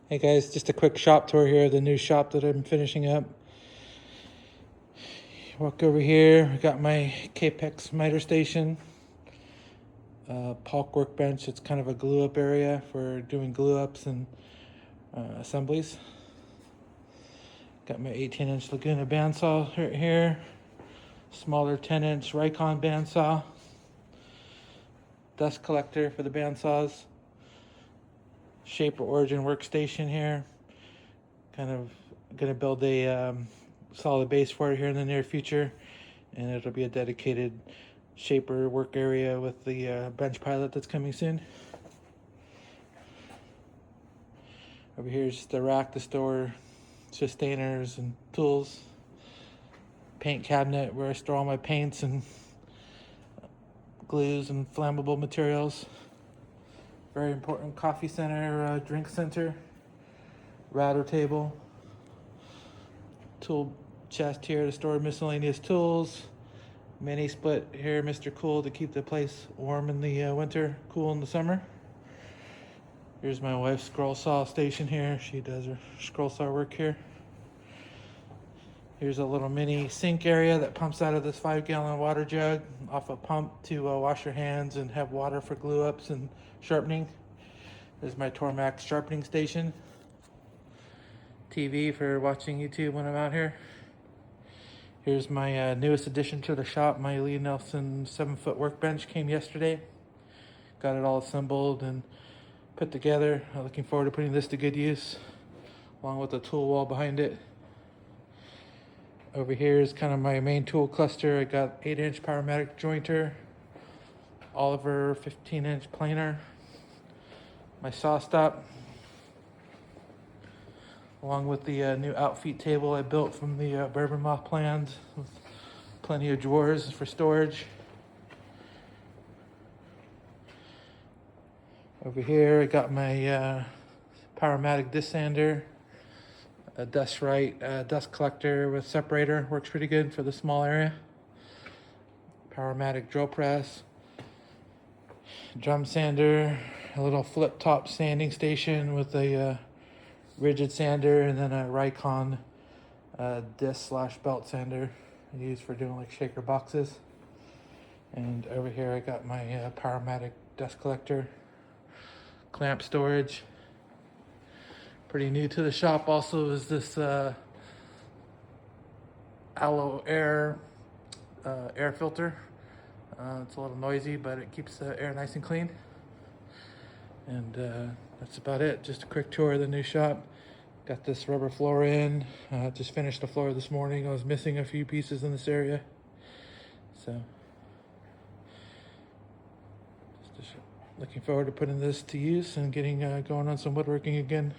Hey guys, just a quick shop tour here of the new shop that I'm finishing up. Walk over here, I got my Capex miter station, Polk Workbench. It's kind of a glue up area for doing glue ups and assemblies. Got my 18-inch Laguna bandsaw right here, smaller 10-inch Rikon bandsaw, dust collector for the bandsaws, shaper origin workstation here. Kind of gonna build a solid base for it here in the near future, and it'll be a dedicated shaper work area with the bench pilot that's coming soon. Over here is just a rack to store sustainers and tools, paint cabinet where I store all my paints and glues and flammable materials. Very important coffee center, drink center, router table, tool chest here to store miscellaneous tools, Minisplit here, Mr. Cool, to keep the place warm in the winter, cool in the summer. Here's my wife's scroll saw station here. She does her scroll saw work here. Here's a little mini sink area that pumps out of this 5-gallon water jug off a pump to wash your hands and have water for glue ups and sharpening. There's my Tormax sharpening station. TV for watching YouTube when I'm out here. Here's my newest addition to the shop. My Lee Nelson 7-foot workbench came yesterday. Got it all assembled and put together. I'm looking forward to putting this to good use, along with the tool wall behind it. Over here is kind of my main tool cluster. I got 8-inch powermatic jointer, Oliver 15-inch planer, my saw stop, along with the new outfeed table I built from the bourbon moth plans, with plenty of drawers for storage. Over here I got my powermatic disc sander, a dust collector with separator, works pretty good for the small area. Powermatic drill press, drum sander, a little flip top sanding station with a rigid sander, and then a Rikon disc / belt sander I use for doing like shaker boxes. And over here I got my powermatic dust collector, clamp storage. Pretty new to the shop also is this aloe air filter. It's a little noisy, but it keeps the air nice and clean. And that's about it. Just a quick tour of the new shop. Got this rubber floor in. Just finished the floor this morning. I was missing a few pieces in this area. So just looking forward to putting this to use and getting going on some woodworking again.